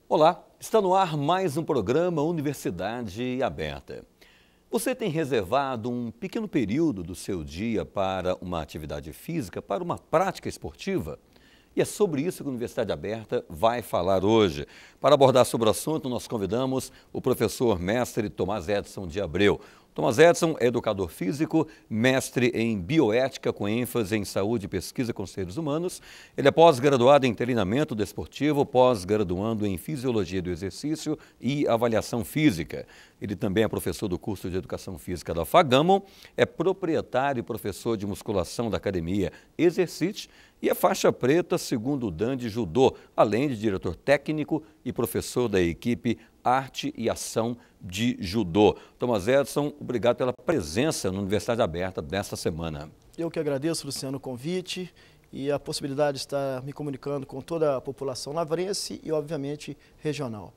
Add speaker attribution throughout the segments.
Speaker 1: Olá, está no ar mais um programa Universidade Aberta. Você tem reservado um pequeno período do seu dia para uma atividade física, para uma prática esportiva? E é sobre isso que a Universidade Aberta vai falar hoje. Para abordar sobre o assunto, nós convidamos o professor mestre Tomás Edson de Abreu. Tomás Edson é educador físico, mestre em bioética com ênfase em saúde e pesquisa com seres humanos. Ele é pós-graduado em treinamento desportivo, pós-graduando em fisiologia do exercício e avaliação física. Ele também é professor do curso de educação física da FAGAMO, é proprietário e professor de musculação da academia Exercite e é faixa preta segundo o Dan de Judô, além de diretor técnico e professor da equipe Arte e Ação de Judô. Tomás Edson, obrigado pela presença na Universidade Aberta desta semana.
Speaker 2: Eu que agradeço, Luciano, o convite e a possibilidade de estar me comunicando com toda a população lavrense e, obviamente, regional.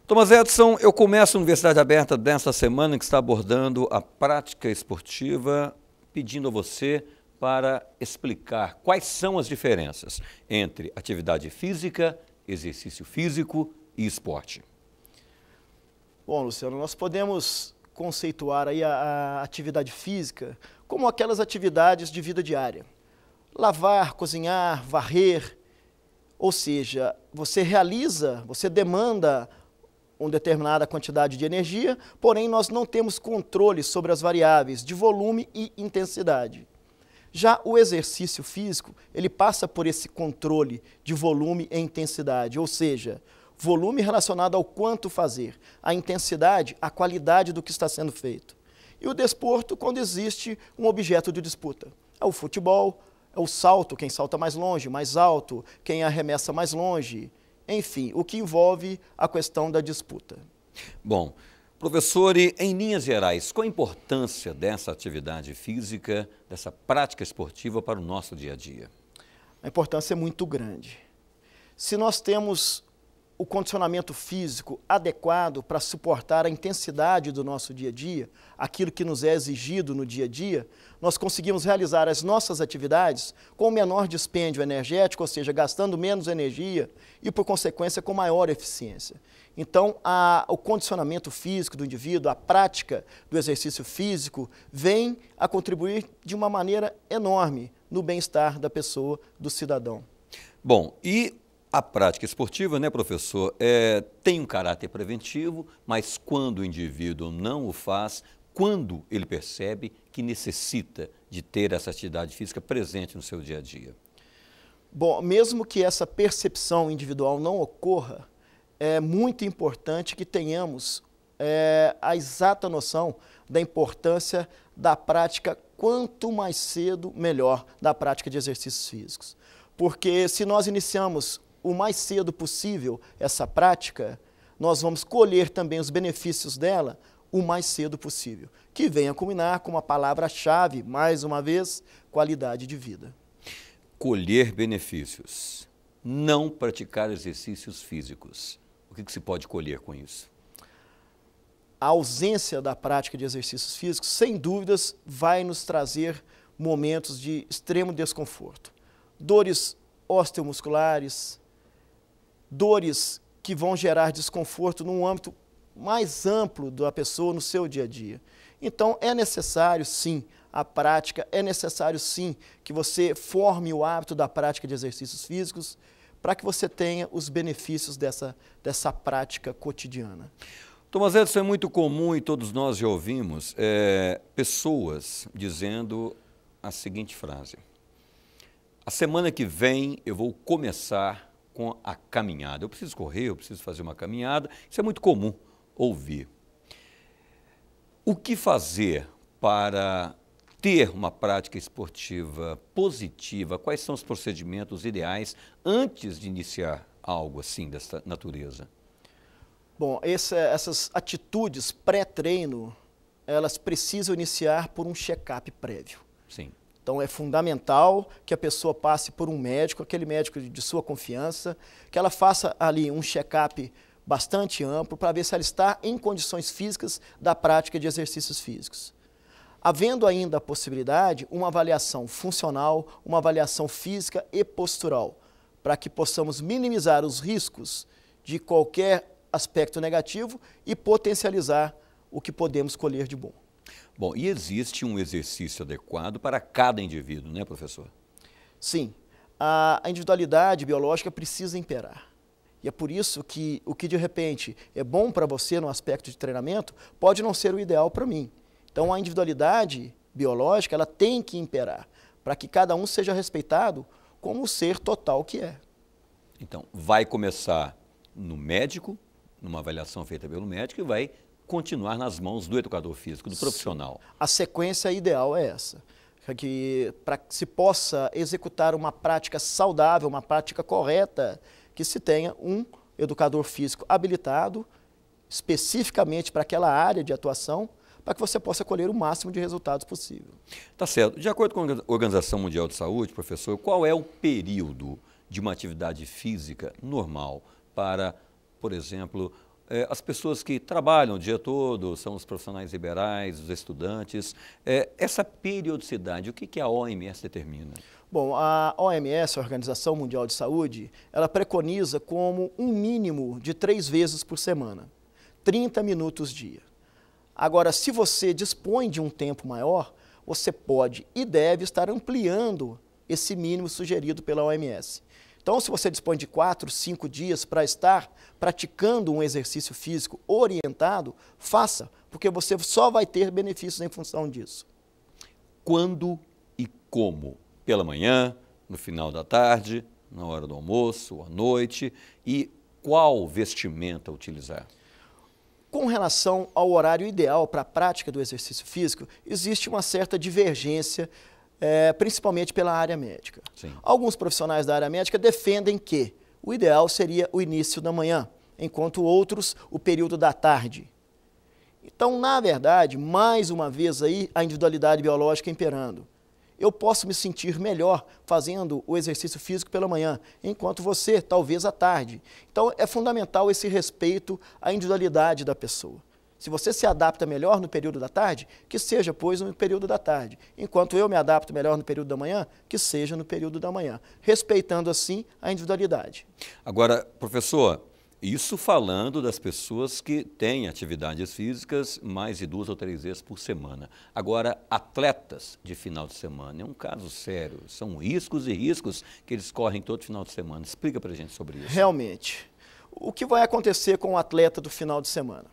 Speaker 1: Tomás Edson, eu começo a Universidade Aberta desta semana que está abordando a prática esportiva, pedindo a você para explicar quais são as diferenças entre atividade física, exercício físico e esporte.
Speaker 2: Bom, Luciano, nós podemos conceituar aí a atividade física como aquelas atividades de vida diária. Lavar, cozinhar, varrer, ou seja, você demanda uma determinada quantidade de energia, porém nós não temos controle sobre as variáveis de volume e intensidade. Já o exercício físico, ele passa por esse controle de volume e intensidade, ou seja, volume relacionado ao quanto fazer, a intensidade, a qualidade do que está sendo feito. E o desporto, quando existe um objeto de disputa. É o futebol, é o salto, quem salta mais longe, mais alto, quem arremessa mais longe, enfim, o que envolve a questão da disputa.
Speaker 1: Bom, professor, e em linhas gerais, qual a importância dessa atividade física, dessa prática esportiva para o nosso dia a dia?
Speaker 2: A importância é muito grande. Se nós temos o condicionamento físico adequado para suportar a intensidade do nosso dia a dia, aquilo que nos é exigido no dia a dia, nós conseguimos realizar as nossas atividades com menor dispêndio energético, ou seja, gastando menos energia e, por consequência, com maior eficiência. Então, o condicionamento físico do indivíduo, a prática do exercício físico, vem a contribuir de uma maneira enorme no bem-estar da pessoa, do cidadão.
Speaker 1: Bom, e a prática esportiva, né, professor, tem um caráter preventivo, mas quando o indivíduo não o faz, quando ele percebe que necessita de ter essa atividade física presente no seu dia a dia?
Speaker 2: Bom, mesmo que essa percepção individual não ocorra, é muito importante que tenhamos a exata noção da importância da prática, quanto mais cedo, melhor, da prática de exercícios físicos. Porque se nós iniciamos o mais cedo possível essa prática, nós vamos colher também os benefícios dela o mais cedo possível, que venha a culminar com uma palavra-chave, mais uma vez, qualidade de vida.
Speaker 1: Colher benefícios, não praticar exercícios físicos. O que se pode colher com isso?
Speaker 2: A ausência da prática de exercícios físicos, sem dúvidas, vai nos trazer momentos de extremo desconforto. Dores osteomusculares, dores que vão gerar desconforto num âmbito mais amplo da pessoa no seu dia a dia. Então, é necessário, sim, a prática, é necessário, sim, que você forme o hábito da prática de exercícios físicos para que você tenha os benefícios dessa prática cotidiana.
Speaker 1: Tomás Edson, é muito comum e todos nós já ouvimos pessoas dizendo a seguinte frase: a semana que vem eu vou começar com a caminhada. Eu preciso correr, eu preciso fazer uma caminhada. Isso é muito comum ouvir. O que fazer para ter uma prática esportiva positiva? Quais são os procedimentos ideais antes de iniciar algo assim dessa natureza?
Speaker 2: Bom, essas atitudes pré-treino, elas precisam iniciar por um check-up prévio.
Speaker 1: Sim.
Speaker 2: Então, é fundamental que a pessoa passe por um médico, aquele médico de sua confiança, que ela faça ali um check-up bastante amplo para ver se ela está em condições físicas da prática de exercícios físicos. Havendo ainda a possibilidade, uma avaliação funcional, uma avaliação física e postural, para que possamos minimizar os riscos de qualquer aspecto negativo e potencializar o que podemos colher de bom.
Speaker 1: Bom, e existe um exercício adequado para cada indivíduo, né, professor?
Speaker 2: Sim, a individualidade biológica precisa imperar. E é por isso que o que de repente é bom para você no aspecto de treinamento pode não ser o ideal para mim. Então a individualidade biológica ela tem que imperar para que cada um seja respeitado como o ser total que é.
Speaker 1: Então, vai começar no médico, numa avaliação feita pelo médico, e vai continuar nas mãos do educador físico, do profissional.
Speaker 2: A sequência ideal é essa, para que se possa executar uma prática saudável, uma prática correta, que se tenha um educador físico habilitado especificamente para aquela área de atuação, para que você possa colher o máximo de resultados possível.
Speaker 1: Tá certo. De acordo com a Organização Mundial de Saúde, professor, qual é o período de uma atividade física normal para, por exemplo, as pessoas que trabalham o dia todo, são os profissionais liberais, os estudantes, essa periodicidade, o que a OMS determina?
Speaker 2: Bom, a OMS, a Organização Mundial de Saúde, ela preconiza como um mínimo de 3 vezes por semana, 30 minutos dia. Agora, se você dispõe de um tempo maior, você pode e deve estar ampliando esse mínimo sugerido pela OMS. Então, se você dispõe de 4, 5 dias para estar praticando um exercício físico orientado, faça, porque você só vai ter benefícios em função disso.
Speaker 1: Quando e como? Pela manhã, no final da tarde, na hora do almoço, à noite, e qual vestimenta utilizar?
Speaker 2: Com relação ao horário ideal para a prática do exercício físico, existe uma certa divergência, principalmente pela área médica.
Speaker 1: Sim.
Speaker 2: Alguns profissionais da área médica defendem que o ideal seria o início da manhã, enquanto outros o período da tarde. Então, na verdade, mais uma vez aí a individualidade biológica imperando. Eu posso me sentir melhor fazendo o exercício físico pela manhã, enquanto você, talvez, à tarde. Então, é fundamental esse respeito à individualidade da pessoa. Se você se adapta melhor no período da tarde, que seja, pois, no período da tarde. Enquanto eu me adapto melhor no período da manhã, que seja no período da manhã. Respeitando, assim, a individualidade.
Speaker 1: Agora, professor, isso falando das pessoas que têm atividades físicas mais de 2 ou 3 vezes por semana. Agora, atletas de final de semana, é um caso sério. São riscos e riscos que eles correm todo final de semana. Explica para a gente sobre isso.
Speaker 2: Realmente. O que vai acontecer com o atleta do final de semana?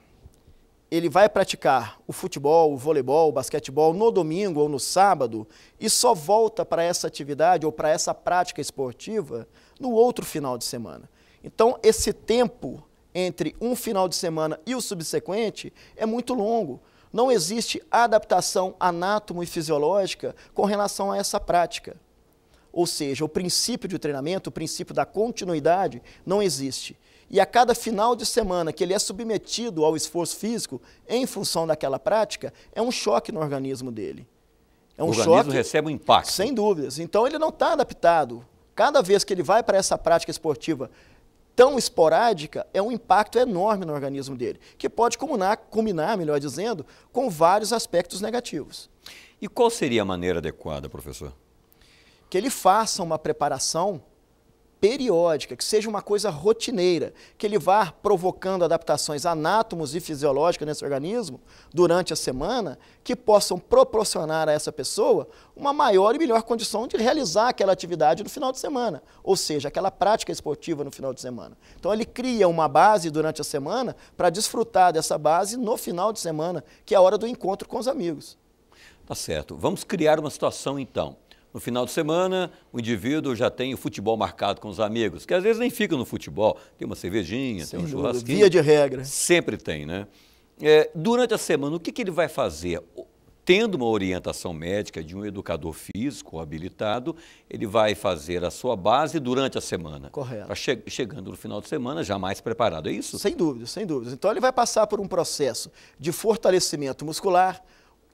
Speaker 2: Ele vai praticar o futebol, o voleibol, o basquetebol no domingo ou no sábado e só volta para essa atividade ou para essa prática esportiva no outro final de semana. Então, esse tempo entre um final de semana e o subsequente é muito longo. Não existe adaptação anátomo e fisiológica com relação a essa prática. Ou seja, o princípio de treinamento, o princípio da continuidade, não existe. E a cada final de semana que ele é submetido ao esforço físico em função daquela prática, é um choque no organismo dele. É um
Speaker 1: o organismo
Speaker 2: choque,
Speaker 1: recebe um impacto.
Speaker 2: Sem dúvidas. Então, ele não está adaptado. Cada vez que ele vai para essa prática esportiva tão esporádica, é um impacto enorme no organismo dele, que pode culminar, melhor dizendo, com vários aspectos negativos.
Speaker 1: E qual seria a maneira adequada, professor?
Speaker 2: Que ele faça uma preparação periódica, que seja uma coisa rotineira, que ele vá provocando adaptações anátomos e fisiológicas nesse organismo durante a semana, que possam proporcionar a essa pessoa uma maior e melhor condição de realizar aquela atividade no final de semana, ou seja, aquela prática esportiva no final de semana. Então ele cria uma base durante a semana para desfrutar dessa base no final de semana, que é a hora do encontro com os amigos.
Speaker 1: Tá certo. Vamos criar uma situação então. No final de semana, o indivíduo já tem o futebol marcado com os amigos, que às vezes nem fica no futebol. Tem uma cervejinha, tem um churrasquinho.
Speaker 2: Via de regra.
Speaker 1: Sempre tem, né? Durante a semana, o que ele vai fazer? Tendo uma orientação médica de um educador físico habilitado, ele vai fazer a sua base durante a semana.
Speaker 2: Correto.
Speaker 1: Para chegando no final de semana já mais preparado, é isso?
Speaker 2: Sem dúvidas, sem dúvidas. Então ele vai passar por um processo de fortalecimento muscular,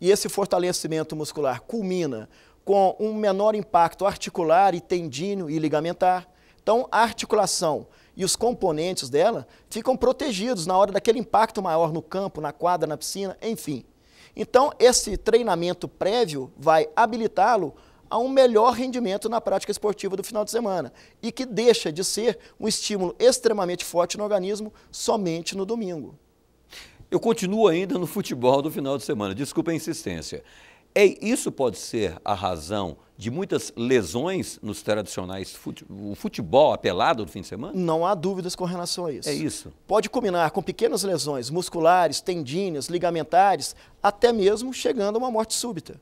Speaker 2: e esse fortalecimento muscular culmina com um menor impacto articular e tendíneo e ligamentar. Então, a articulação e os componentes dela ficam protegidos na hora daquele impacto maior no campo, na quadra, na piscina, enfim. Então, esse treinamento prévio vai habilitá-lo a um melhor rendimento na prática esportiva do final de semana e que deixa de ser um estímulo extremamente forte no organismo somente no domingo.
Speaker 1: Eu continuo ainda no futebol do final de semana, desculpa a insistência. Isso pode ser a razão de muitas lesões nos tradicionais o futebol, a pelada do fim de semana?
Speaker 2: Não há dúvidas com relação a isso.
Speaker 1: É isso.
Speaker 2: Pode culminar com pequenas lesões musculares, tendíneas, ligamentares, até mesmo chegando a uma morte súbita.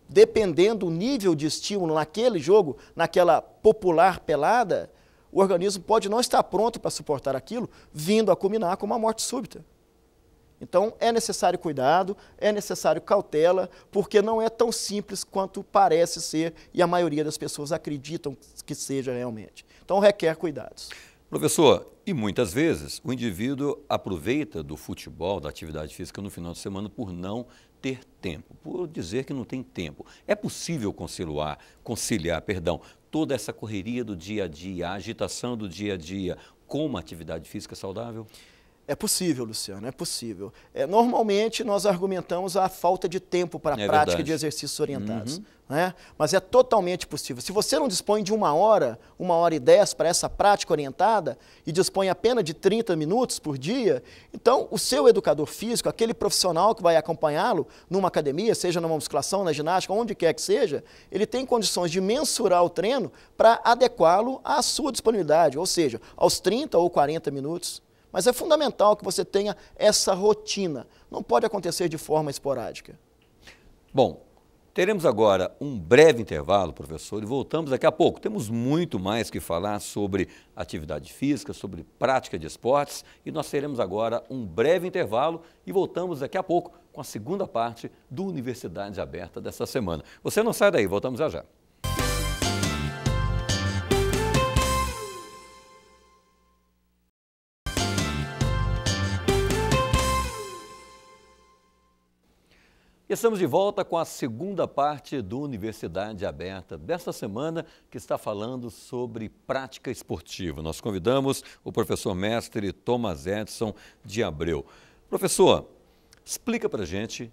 Speaker 2: Dependendo do nível de estímulo naquele jogo, naquela popular pelada, o organismo pode não estar pronto para suportar aquilo, vindo a culminar com uma morte súbita. Então, é necessário cuidado, é necessário cautela, porque não é tão simples quanto parece ser e a maioria das pessoas acreditam que seja realmente. Então, requer cuidados.
Speaker 1: Professor, e muitas vezes o indivíduo aproveita do futebol, da atividade física no final de semana por não ter tempo, por dizer que não tem tempo. É possível conciliar, toda essa correria do dia a dia, a agitação do dia a dia com uma atividade física saudável?
Speaker 2: É possível, Luciano, é possível. Normalmente nós argumentamos a falta de tempo para a prática
Speaker 1: verdade.
Speaker 2: De exercícios orientados. Né? Mas é totalmente possível. Se você não dispõe de 1h10 para essa prática orientada e dispõe apenas de 30 minutos por dia, então o seu educador físico, aquele profissional que vai acompanhá-lo numa academia, seja numa musculação, na ginástica, onde quer que seja, ele tem condições de mensurar o treino para adequá-lo à sua disponibilidade, ou seja, aos 30 ou 40 minutos. Mas é fundamental que você tenha essa rotina. Não pode acontecer de forma esporádica.
Speaker 1: Bom, teremos agora um breve intervalo, professor, e voltamos daqui a pouco. Temos muito mais que falar sobre atividade física, sobre prática de esportes, e nós teremos agora um breve intervalo e voltamos daqui a pouco com a segunda parte do Universidade Aberta desta semana. Você não sai daí, voltamos já já. Estamos de volta com a segunda parte do Universidade Aberta desta semana, que está falando sobre prática esportiva. Nós convidamos o professor mestre Thomas Edson de Abreu. Professor, explica para a gente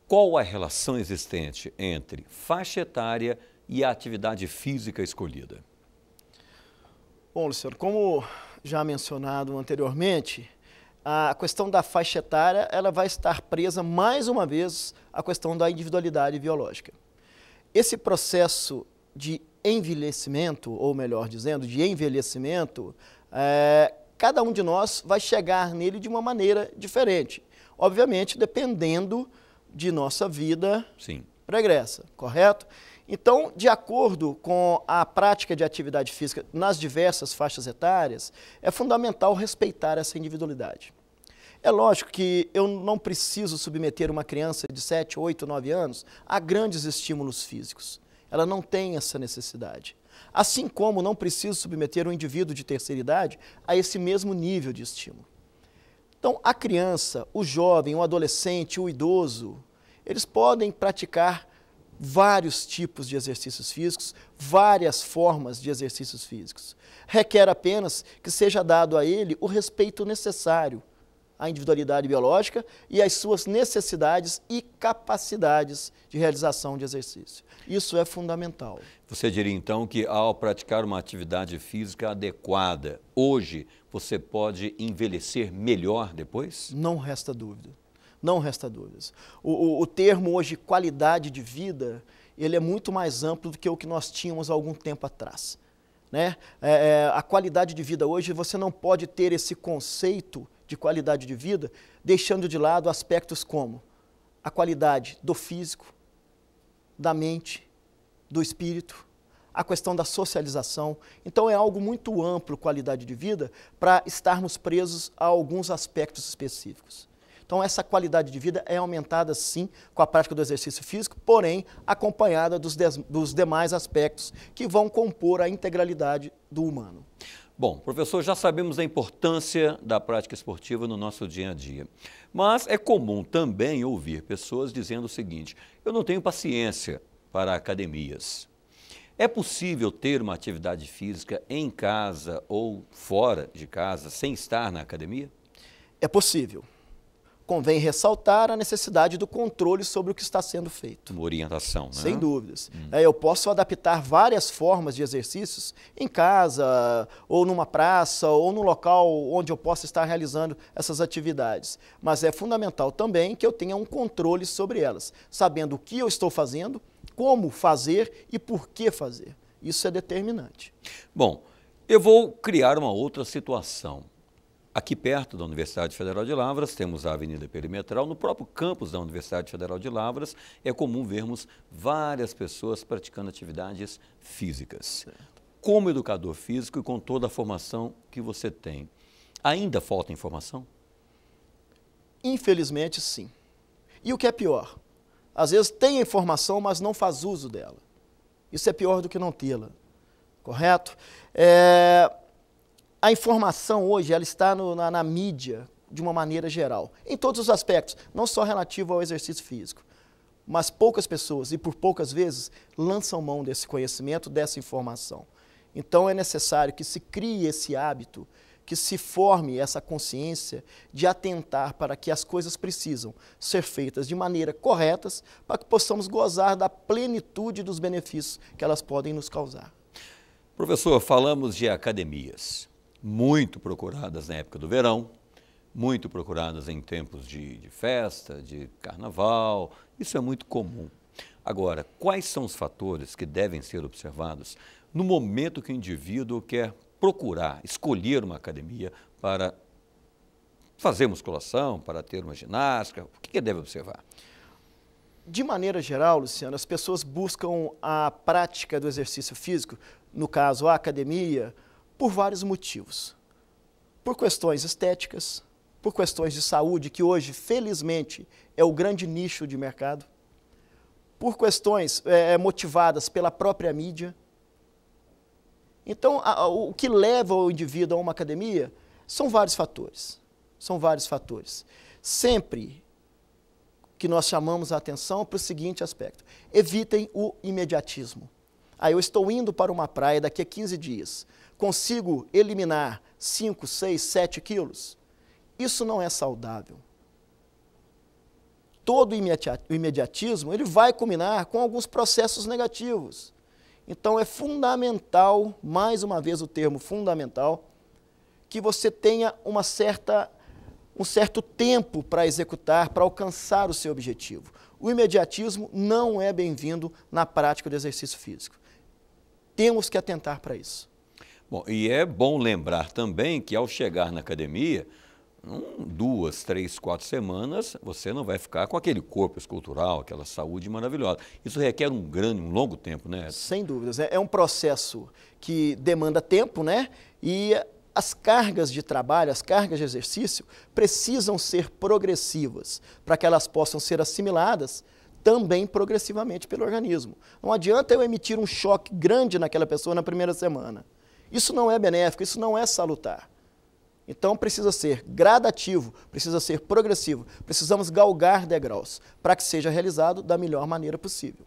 Speaker 1: qual a relação existente entre faixa etária e a atividade física escolhida.
Speaker 2: Bom, Luciano, como já mencionado anteriormente, a questão da faixa etária ela vai estar presa mais uma vez à questão da individualidade biológica. Esse processo de envelhecimento, ou melhor dizendo, de envelhecimento, cada um de nós vai chegar nele de uma maneira diferente. Obviamente, dependendo de nossa vida pregressa, correto? Então, de acordo com a prática de atividade física nas diversas faixas etárias, é fundamental respeitar essa individualidade. É lógico que eu não preciso submeter uma criança de 7, 8, 9 anos a grandes estímulos físicos. Ela não tem essa necessidade. Assim como não preciso submeter um indivíduo de terceira idade a esse mesmo nível de estímulo. Então, a criança, o jovem, o adolescente, o idoso, eles podem praticar vários tipos de exercícios físicos, várias formas de exercícios físicos. Requer apenas que seja dado a ele o respeito necessário à individualidade biológica e às suas necessidades e capacidades de realização de exercício. Isso é fundamental.
Speaker 1: Você diria então que ao praticar uma atividade física adequada, hoje você pode envelhecer melhor depois?
Speaker 2: Não resta dúvida. Não resta dúvidas. O termo hoje qualidade de vida, ele é muito mais amplo do que o que nós tínhamos há algum tempo atrás. Né? A qualidade de vida hoje, você não pode ter esse conceito de qualidade de vida deixando de lado aspectos como a qualidade do físico, da mente, do espírito, a questão da socialização. Então é algo muito amplo, qualidade de vida, para estarmos presos a alguns aspectos específicos. Então, essa qualidade de vida é aumentada, sim, com a prática do exercício físico, porém, acompanhada dos demais aspectos que vão compor a integralidade do humano.
Speaker 1: Bom, professor, já sabemos da importância da prática esportiva no nosso dia a dia. Mas é comum também ouvir pessoas dizendo o seguinte: eu não tenho paciência para academias. É possível ter uma atividade física em casa ou fora de casa, sem estar na academia?
Speaker 2: É possível. convém ressaltar a necessidade do controle sobre o que está sendo feito.
Speaker 1: Uma orientação, né?
Speaker 2: Sem dúvidas. Eu posso adaptar várias formas de exercícios em casa, ou numa praça, ou num local onde eu possa estar realizando essas atividades. Mas é fundamental também que eu tenha um controle sobre elas, sabendo o que eu estou fazendo, como fazer e por que fazer. Isso é determinante.
Speaker 1: Bom, eu vou criar uma outra situação. Aqui perto da Universidade Federal de Lavras, temos a Avenida Perimetral. No próprio campus da Universidade Federal de Lavras, é comum vermos várias pessoas praticando atividades físicas. Certo. Como educador físico e com toda a formação que você tem, ainda falta informação?
Speaker 2: Infelizmente, sim. E o que é pior? Às vezes tem a informação, mas não faz uso dela. Isso é pior do que não tê-la. Correto? A informação hoje ela está na mídia de uma maneira geral, em todos os aspectos, não só relativo ao exercício físico, mas poucas pessoas e por poucas vezes lançam mão desse conhecimento, dessa informação. Então é necessário que se crie esse hábito, que se forme essa consciência de atentar para que as coisas precisam ser feitas de maneira corretas para que possamos gozar da plenitude dos benefícios que elas podem nos causar.
Speaker 1: Professor, falamos de academias. Muito procuradas na época do verão, muito procuradas em tempos de festa, de carnaval, isso é muito comum. Agora, quais são os fatores que devem ser observados no momento que o indivíduo quer procurar, escolher uma academia para fazer musculação, para ter uma ginástica? O que ele deve observar?
Speaker 2: De maneira geral, Luciano, as pessoas buscam a prática do exercício físico, no caso a academia, por vários motivos. Por questões estéticas, por questões de saúde, que hoje, felizmente, é o grande nicho de mercado, por questões motivadas pela própria mídia. Então, o que leva o indivíduo a uma academia são vários fatores. São vários fatores. Sempre que nós chamamos a atenção para o seguinte aspecto: evitem o imediatismo. Eu estou indo para uma praia daqui a 15 dias. Consigo eliminar 5, 6, 7 quilos? Isso não é saudável. Todo o imediatismo ele vai culminar com alguns processos negativos. Então é fundamental, mais uma vez o termo fundamental, que você tenha um certo tempo para executar, para alcançar o seu objetivo. O imediatismo não é bem-vindo na prática do exercício físico. Temos que atentar para isso.
Speaker 1: Bom, e é bom lembrar também que ao chegar na academia, 2, 3, 4 semanas, você não vai ficar com aquele corpo escultural, aquela saúde maravilhosa. Isso requer um longo tempo, né?
Speaker 2: Sem dúvidas. É um processo que demanda tempo, né? E as cargas de trabalho, as cargas de exercício precisam ser progressivas para que elas possam ser assimiladas também progressivamente pelo organismo. Não adianta eu emitir um choque grande naquela pessoa na primeira semana. Isso não é benéfico, isso não é salutar. Então precisa ser gradativo, precisa ser progressivo, precisamos galgar degraus para que seja realizado da melhor maneira possível.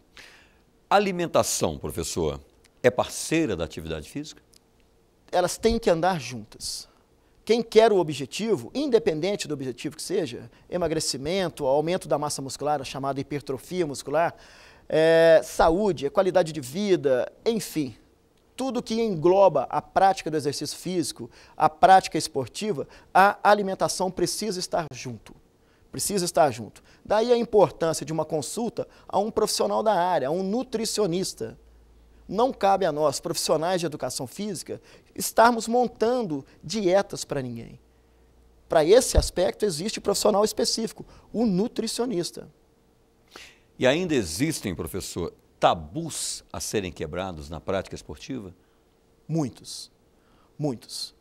Speaker 1: A alimentação, professor, é parceira da atividade física?
Speaker 2: Elas têm que andar juntas. Quem quer o objetivo, independente do objetivo que seja, emagrecimento, aumento da massa muscular, a chamada hipertrofia muscular, saúde, qualidade de vida, enfim, tudo que engloba a prática do exercício físico, a prática esportiva, a alimentação precisa estar junto. Precisa estar junto. Daí a importância de uma consulta a um profissional da área, a um nutricionista. Não cabe a nós, profissionais de educação física, estarmos montando dietas para ninguém. Para esse aspecto existe profissional específico, o nutricionista.
Speaker 1: E ainda existem, professor, tabus a serem quebrados na prática esportiva?
Speaker 2: Muitos, muitos.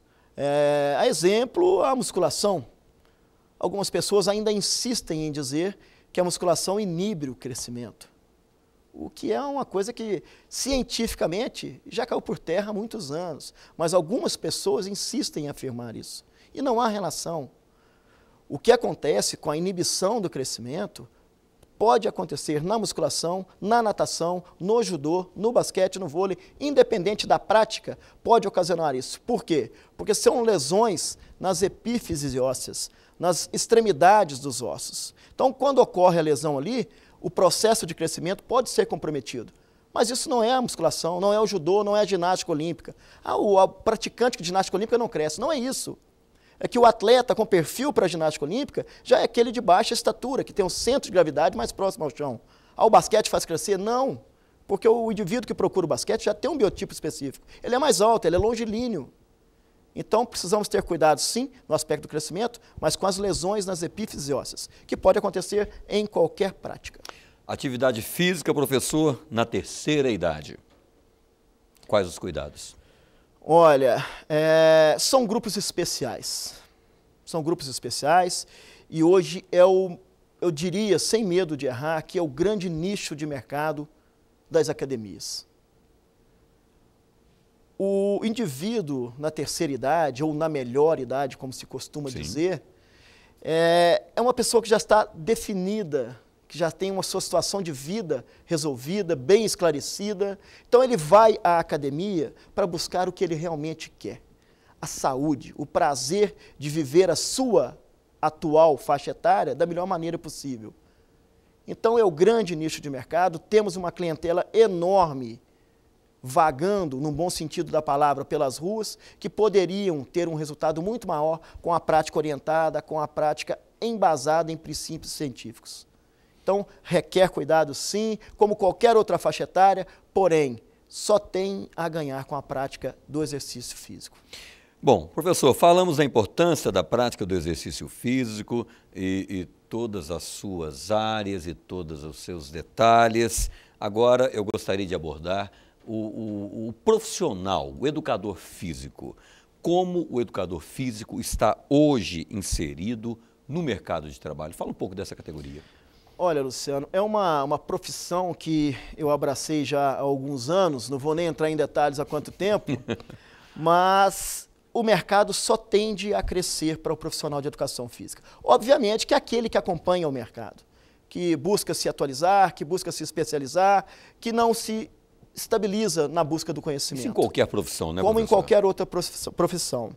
Speaker 2: A exemplo, a musculação. Algumas pessoas ainda insistem em dizer que a musculação inibe o crescimento. O que é uma coisa que, cientificamente, já caiu por terra há muitos anos. Mas algumas pessoas insistem em afirmar isso. E não há relação. O que acontece com a inibição do crescimento pode acontecer na musculação, na natação, no judô, no basquete, no vôlei, independente da prática, pode ocasionar isso. Por quê? Porque são lesões nas epífises ósseas, nas extremidades dos ossos. Então, quando ocorre a lesão ali, o processo de crescimento pode ser comprometido. Mas isso não é a musculação, não é o judô, não é a ginástica olímpica. O praticante de ginástica olímpica não cresce, não é isso. É que o atleta com perfil para a ginástica olímpica já é aquele de baixa estatura, que tem um centro de gravidade mais próximo ao chão. O basquete faz crescer? Não, porque o indivíduo que procura o basquete já tem um biotipo específico. Ele é mais alto, ele é longilíneo. Então, precisamos ter cuidado, sim, no aspecto do crescimento, mas com as lesões nas epífises ósseas, que pode acontecer em qualquer prática.
Speaker 1: Atividade física, professor, na terceira idade. Quais os cuidados?
Speaker 2: Olha, são grupos especiais. São grupos especiais e hoje eu diria, sem medo de errar, que é o grande nicho de mercado das academias. O indivíduo na terceira idade, ou na melhor idade, como se costuma dizer, é uma pessoa que já está definida, que já tem uma sua situação de vida resolvida, bem esclarecida. Então ele vai à academia para buscar o que ele realmente quer. A saúde, o prazer de viver a sua atual faixa etária da melhor maneira possível. Então é o grande nicho de mercado, temos uma clientela enorme vagando, no bom sentido da palavra, pelas ruas, que poderiam ter um resultado muito maior com a prática orientada, com a prática embasada em princípios científicos. Então, requer cuidado sim, como qualquer outra faixa etária, porém, só tem a ganhar com a prática do exercício físico.
Speaker 1: Bom, professor, falamos da importância da prática do exercício físico e todas as suas áreas e todos os seus detalhes. Agora, eu gostaria de abordar o profissional, o educador físico. Como o educador físico está hoje inserido no mercado de trabalho? Fala um pouco dessa categoria.
Speaker 2: Olha, Luciano, é uma profissão que eu abracei já há alguns anos, não vou nem entrar em detalhes há quanto tempo, mas o mercado só tende a crescer para o profissional de educação física. Obviamente que é aquele que acompanha o mercado, que busca se atualizar, que busca se especializar, que não se estabiliza na busca do conhecimento.
Speaker 1: Isso em qualquer profissão, né,
Speaker 2: como
Speaker 1: professor?
Speaker 2: Em qualquer outra profissão.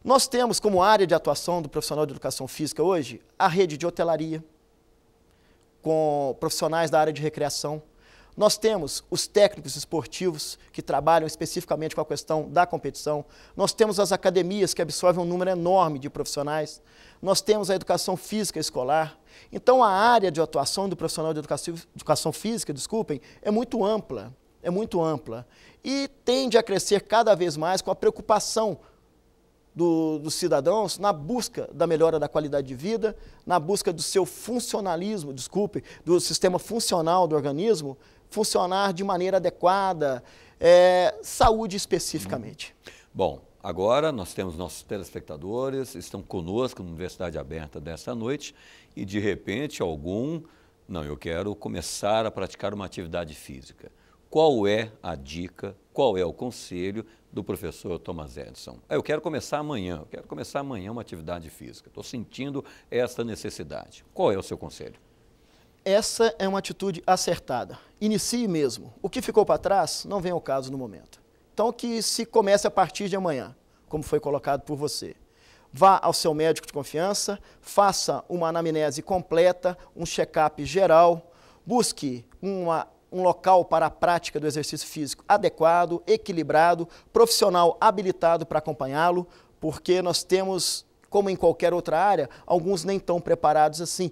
Speaker 2: Nós temos como área de atuação do profissional de educação física hoje a rede de hotelaria, com profissionais da área de recreação. Nós temos os técnicos esportivos que trabalham especificamente com a questão da competição. Nós temos as academias que absorvem um número enorme de profissionais. Nós temos a educação física escolar. Então, a área de atuação do profissional de educação física, é muito ampla. É muito ampla. E tende a crescer cada vez mais com a preocupação dos cidadãos na busca da melhora da qualidade de vida, na busca do seu funcionalismo, do sistema funcional do organismo, funcionar de maneira adequada, saúde especificamente.
Speaker 1: Bom, agora nós temos nossos telespectadores, estão conosco na Universidade Aberta desta noite e de repente eu quero começar a praticar uma atividade física. Qual é a dica, qual é o conselho do professor Thomas Edison? Eu quero começar amanhã uma atividade física, estou sentindo essa necessidade. Qual é o seu conselho?
Speaker 2: Essa é uma atitude acertada. Inicie mesmo. O que ficou para trás não vem ao caso no momento. Então, que se comece a partir de amanhã, como foi colocado por você. Vá ao seu médico de confiança, faça uma anamnese completa, um check-up geral, busque um local para a prática do exercício físico adequado, equilibrado, profissional habilitado para acompanhá-lo, porque nós temos, como em qualquer outra área, alguns nem tão preparados assim.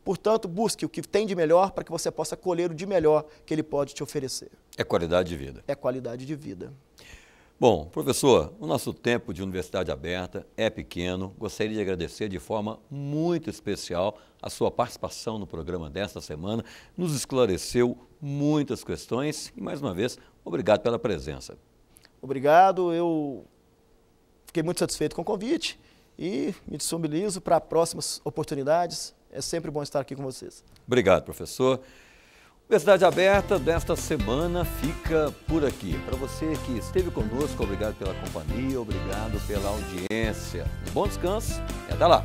Speaker 2: Portanto, busque o que tem de melhor para que você possa colher o de melhor que ele pode te oferecer.
Speaker 1: É qualidade de vida.
Speaker 2: É qualidade de vida.
Speaker 1: Bom, professor, o nosso tempo de Universidade Aberta é pequeno. Gostaria de agradecer de forma muito especial a sua participação no programa desta semana. Nos esclareceu muitas questões e, mais uma vez, obrigado pela presença.
Speaker 2: Obrigado, eu fiquei muito satisfeito com o convite e me disponibilizo para próximas oportunidades. É sempre bom estar aqui com vocês.
Speaker 1: Obrigado, professor. Universidade Aberta desta semana fica por aqui. Para você que esteve conosco, obrigado pela companhia, obrigado pela audiência. Um bom descanso e até lá!